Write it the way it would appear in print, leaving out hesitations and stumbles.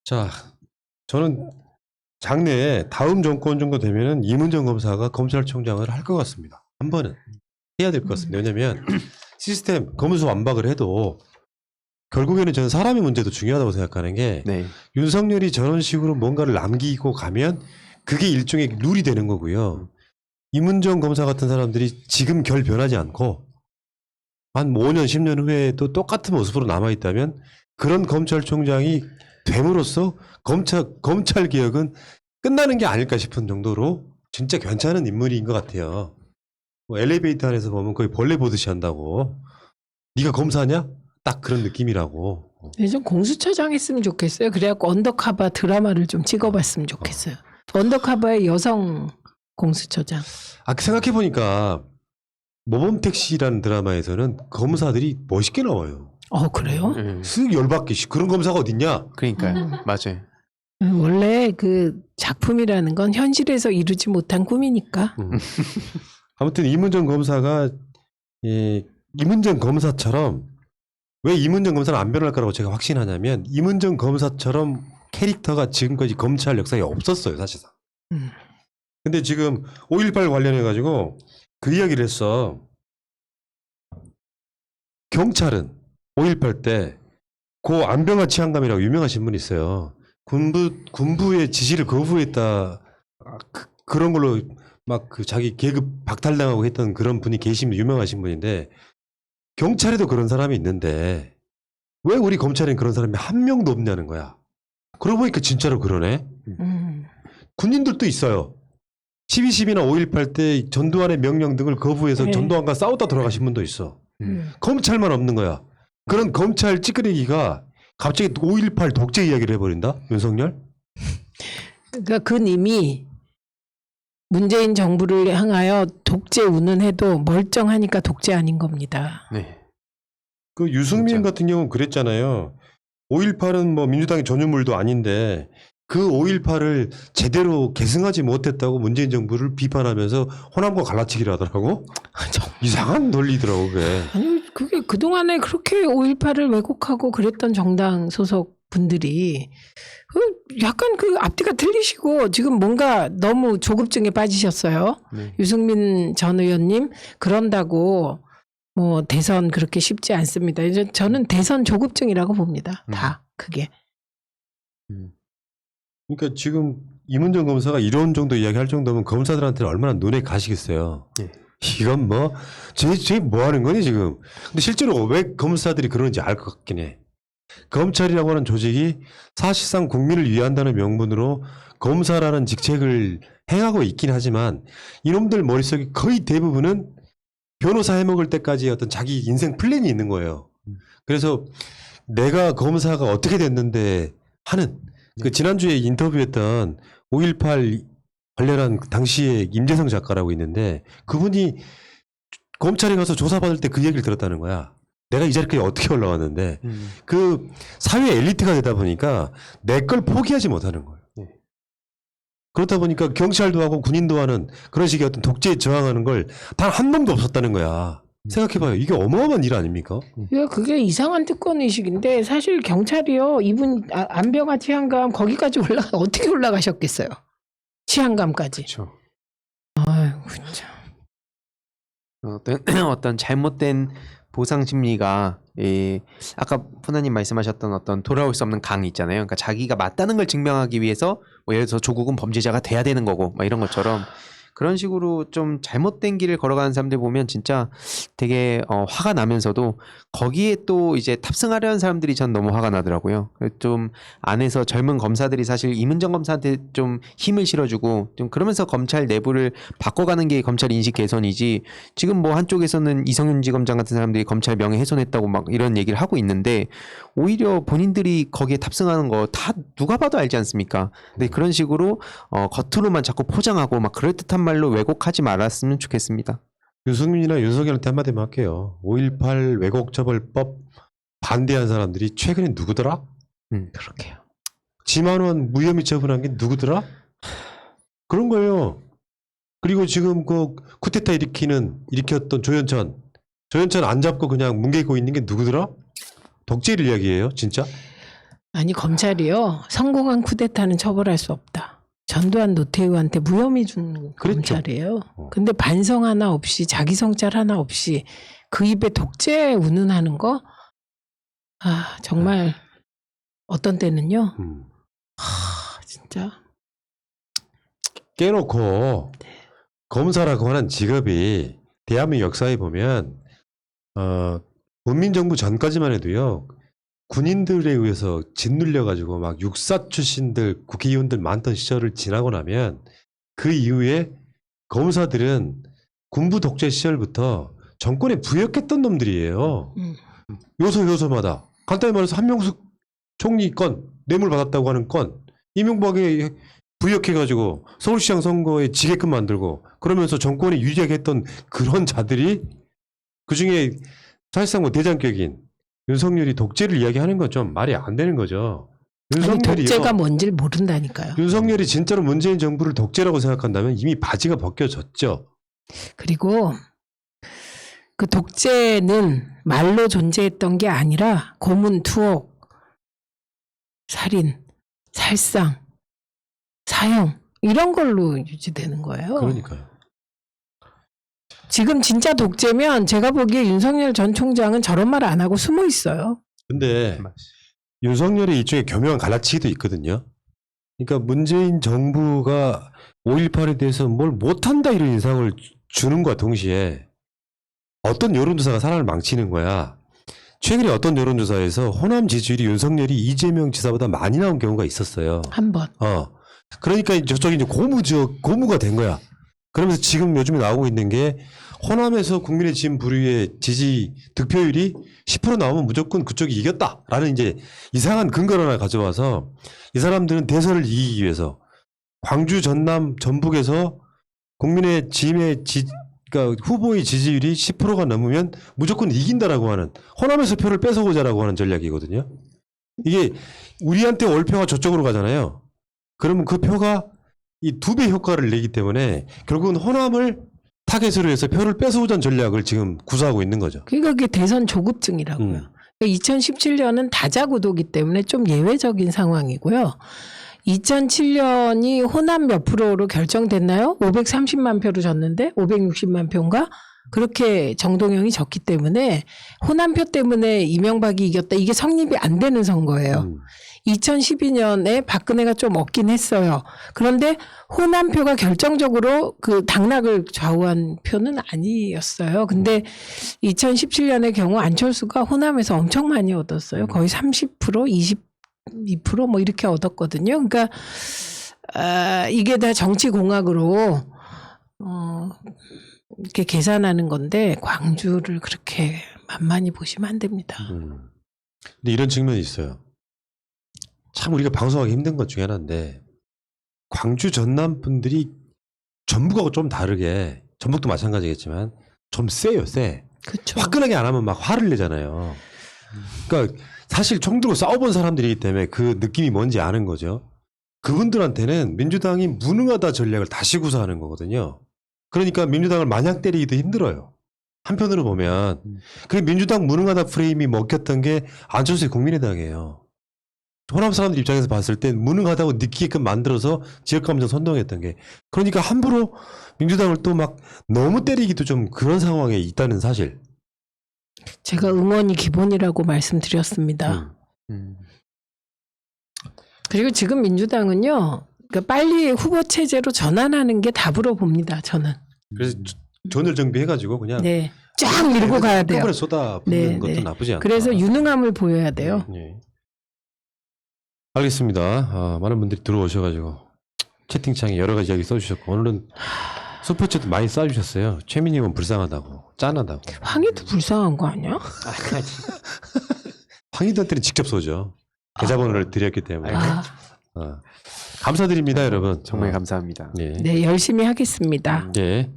자, 저는 장래에 다음 정권 정도 되면은 이문정 검사가 검찰총장을 할 것 같습니다. 한 번은 해야 될 것 같습니다. 왜냐하면 시스템 검수 완박을 해도 결국에는 저는 사람의 문제도 중요하다고 생각하는 게 네. 윤석열이 저런 식으로 뭔가를 남기고 가면 그게 일종의 룰이 되는 거고요. 이문정 검사 같은 사람들이 지금 결 변하지 않고 한 5년, 10년 후에도 똑같은 모습으로 남아있다면 그런 검찰총장이 됨으로써 검찰 개혁은 끝나는 게 아닐까 싶은 정도로 진짜 괜찮은 인물인 것 같아요. 뭐 엘리베이터 안에서 보면 거의 벌레 보듯이 한다고. 네가 검사냐? 딱 그런 느낌이라고. 좀 공수처장 했으면 좋겠어요. 그래갖고 언더커버 드라마를 좀 찍어봤으면 좋겠어요. 언더커버의 여성 공수처장. 아, 생각해보니까 모범택시라는 드라마에서는 검사들이 멋있게 나와요. 그래요? 쓱 열받게. 그런 검사가 어딨냐? 그러니까요. 맞아요. 원래 그 작품이라는 건 현실에서 이루지 못한 꿈이니까. 아무튼 이문정 검사가 이문정 검사처럼 왜 이문정 검사는 안 변할 거라고 제가 확신하냐면 이문정 검사처럼 캐릭터가 지금까지 검찰 역사에 없었어요, 사실상. 근데 지금 5.18 관련해 가지고 그 이야기를 했어. 경찰은 5.18 때 고 안병화 치안감이라고 유명하신 분이 있어요. 군부의 지시를 거부했다. 그런 걸로 막 그 자기 계급 박탈당하고 했던 그런 분이 계시면 유명하신 분인데 경찰에도 그런 사람이 있는데 왜 우리 검찰엔 그런 사람이 한 명도 없냐는 거야. 그러고 보니까 진짜로 그러네. 군인들도 있어요. 12.12나 5.18 때 전두환의 명령 등을 거부해서 네. 전두환과 싸우다 돌아가신 분도 있어. 검찰만 없는 거야. 그런 검찰 찌끄레기가 갑자기 5.18 독재 이야기를 해버린다? 윤석열? 그러니까 그 님이 문재인 정부를 향하여 독재 운운해도 멀쩡하니까 독재 아닌 겁니다. 네. 그 유승민 진짜. 같은 경우는 그랬잖아요. 5.18은 뭐 민주당의 전유물도 아닌데 그 5.18을 제대로 계승하지 못했다고 문재인 정부를 비판하면서 호남과 갈라치기를 하더라고. 이상한 논리더라고 그게. 아니 그게 그동안에 그렇게 5.18을 왜곡하고 그랬던 정당 소속 분들이 약간 그 앞뒤가 틀리시고 지금 뭔가 너무 조급증에 빠지셨어요. 네. 유승민 전 의원님 그런다고 뭐 대선 그렇게 쉽지 않습니다. 이제 저는 대선 조급증이라고 봅니다. 다 그게. 그러니까 지금 이문정 검사가 이런 정도 이야기할 정도면 검사들한테는 얼마나 눈에 가시겠어요. 네. 이건 뭐 쟤 뭐 하는 거니 지금. 근데 실제로 왜 검사들이 그러는지 알 것 같긴 해. 검찰이라고 하는 조직이 사실상 국민을 위한다는 명분으로 검사라는 직책을 행하고 있긴 하지만 이놈들 머릿속에 거의 대부분은 변호사 해먹을 때까지 어떤 자기 인생 플랜이 있는 거예요. 그래서 내가 검사가 어떻게 됐는데 하는 그 지난주에 인터뷰했던 5.18 관련한 당시에 임재성 작가라고 있는데 그분이 검찰에 가서 조사받을 때 그 얘기를 들었다는 거야. 내가 이 자리까지 어떻게 올라왔는데 그 사회 엘리트가 되다 보니까 내 걸 포기하지 못하는 거예요. 그렇다 보니까 경찰도 하고 군인도 하는 그런 식의 어떤 독재에 저항하는 걸 단 한 놈도 없었다는 거야. 생각해봐요. 이게 어마어마한 일 아닙니까? 그게 이상한 특권 의식인데 사실 경찰이요 이분 안병화 치안감 거기까지 어떻게 올라가셨겠어요? 치안감까지. 그렇죠. 아유 진짜. 어떤 잘못된 보상 심리가 아까 푸나님 말씀하셨던 어떤 돌아올 수 없는 강 있잖아요. 그러니까 자기가 맞다는 걸 증명하기 위해서 뭐 예를 들어서 조국은 범죄자가 돼야 되는 거고 막 이런 것처럼 그런 식으로 좀 잘못된 길을 걸어가는 사람들 보면 진짜 되게 화가 나면서도 거기에 또 이제 탑승하려는 사람들이 전 너무 화가 나더라고요. 좀 안에서 젊은 검사들이 사실 이문정 검사한테 좀 힘을 실어주고 좀 그러면서 검찰 내부를 바꿔가는 게 검찰 인식 개선이지 지금 뭐 한쪽에서는 이성윤 지검장 같은 사람들이 검찰 명예훼손했다고 막 이런 얘기를 하고 있는데 오히려 본인들이 거기에 탑승하는 거 다 누가 봐도 알지 않습니까? 근데 그런 식으로 겉으로만 자꾸 포장하고 막 그럴듯한 말로 왜곡하지 말았으면 좋겠습니다. 유승민이나 윤석열한테 한마디만 할게요. 5.18 왜곡처벌법 반대한 사람들이 최근에 누구더라? 그렇게요. 지만원 무혐의 처분한 게 누구더라? 그런 거예요. 그리고 지금 그 쿠데타 일으켰던 조현천 안 잡고 그냥 뭉개고 있는 게 누구더라? 덕질 이야기예요, 진짜? 아니 검찰이요. 성공한 쿠데타는 처벌할 수 없다. 전두환 노태우한테 무혐의 준 그랬죠. 검찰이에요. 근데 반성 하나 없이 자기 성찰 하나 없이 그 입에 독재 운운하는 거, 아 정말 어떤 때는요. 진짜 깨놓고 검사라고 하는 직업이 대한민국 역사에 보면 문민정부 전까지만 해도요. 군인들에 의해서 짓눌려 가지고 막 육사 출신들 국회의원들 많던 시절을 지나고 나면 그 이후에 검사들은 군부 독재 시절부터 정권에 부역했던 놈들이에요. 요소마다 간단히 말해서 한명숙 총리 건 뇌물 받았다고 하는 건 이명박에 부역해가지고 서울시장 선거에 지게끔 만들고 그러면서 정권에 유리하게 했던 그런 자들이 그중에 사실상 뭐 대장격인 윤석열이 독재를 이야기하는 건 좀 말이 안 되는 거죠. 아니 독재가 윤석열이요. 뭔지를 모른다니까요. 윤석열이 진짜로 문재인 정부를 독재라고 생각한다면 이미 바지가 벗겨졌죠. 그리고 그 독재는 말로 존재했던 게 아니라 고문, 투옥, 살인, 살상, 사형 이런 걸로 유지되는 거예요. 그러니까요. 지금 진짜 독재면 제가 보기에 윤석열 전 총장은 저런 말 안 하고 숨어 있어요. 근데 윤석열의 일종의 교묘한 갈라치기도 있거든요. 그러니까 문재인 정부가 5.18에 대해서 뭘 못한다 이런 인상을 주는 것과 동시에 어떤 여론조사가 사람을 망치는 거야. 최근에 어떤 여론조사에서 호남 지지율이 윤석열이 이재명 지사보다 많이 나온 경우가 있었어요. 한 번. 그러니까 저쪽이 이제 고무가 된 거야. 그러면서 지금 요즘에 나오고 있는 게 호남에서 국민의 지금 부류의 지지 득표율이 10% 나오면 무조건 그쪽이 이겼다라는 이제 이상한 근거를 하나 가져와서 이 사람들은 대선을 이기기 위해서 광주, 전남, 전북에서 국민의 그러니까 후보의 지지율이 10%가 넘으면 무조건 이긴다라고 하는 호남에서 표를 뺏어오자라고 하는 전략이거든요. 이게 우리한테 올 표가 저쪽으로 가잖아요. 그러면 그 표가 이 2배 효과를 내기 때문에 결국은 호남을 타겟으로 해서 표를 뺏어오자는 전략을 지금 구사하고 있는 거죠. 그러니까 그게 대선 조급증이라고요. 2017년은 다자구도기 때문에 좀 예외적인 상황이고요. 2007년이 호남 몇 프로로 결정됐나요? 530만 표로 졌는데 560만 표인가? 그렇게 정동영이 졌기 때문에 호남표 때문에 이명박이 이겼다. 이게 성립이 안 되는 선거예요. 2012년에 박근혜가 좀 얻긴 했어요. 그런데 호남표가 결정적으로 그 당락을 좌우한 표는 아니었어요. 근데 2017년의 경우 안철수가 호남에서 엄청 많이 얻었어요. 거의 30%, 22% 뭐 이렇게 얻었거든요. 그러니까 이게 다 정치 공학으로 이렇게 계산하는 건데 광주를 그렇게 만만히 보시면 안 됩니다. 근데 이런 측면이 있어요. 참 우리가 방송하기 힘든 것 중에 하나인데 광주 전남 분들이 전북하고 좀 다르게 전북도 마찬가지겠지만 좀 세요. 세. 그렇죠. 화끈하게 안 하면 막 화를 내잖아요. 그러니까 사실 총 들고 싸워본 사람들이기 때문에 그 느낌이 뭔지 아는 거죠. 그분들한테는 민주당이 무능하다 전략을 다시 구사하는 거거든요. 그러니까 민주당을 마냥 때리기도 힘들어요. 한편으로 보면 그 민주당 무능하다 프레임이 먹혔던 게 안철수의 국민의당이에요. 호남 사람들 입장에서 봤을 때 무능하다고 느끼게끔 만들어서 지역감정 선동했던 게 그러니까 함부로 민주당을 또 막 너무 때리기도 좀 그런 상황에 있다는 사실. 제가 응원이 기본이라고 말씀드렸습니다. 그리고 지금 민주당은요. 그러니까 빨리 후보 체제로 전환하는 게 답으로 봅니다. 저는. 그래서 전을 정비해가지고 그냥 네. 쫙 밀고 가야 돼요. 한꺼번에 쏟아붓는 네, 것도 네. 나쁘지 않다. 그래서 유능함을 보여야 돼요. 네. 알겠습니다. 많은 분들이 들어오셔가지고 채팅창에 여러 가지 이야기 써주셨고 오늘은 슈퍼챗도 많이 쏴주셨어요. 최민희는 불쌍하다고 짠하다고. 황희도 불쌍한 거 아니야? 황희한테는 직접 쏘죠. 계좌번호를 드렸기 때문에. 아, 감사드립니다, 여러분. 정말 감사합니다. 예. 네, 열심히 하겠습니다. 예.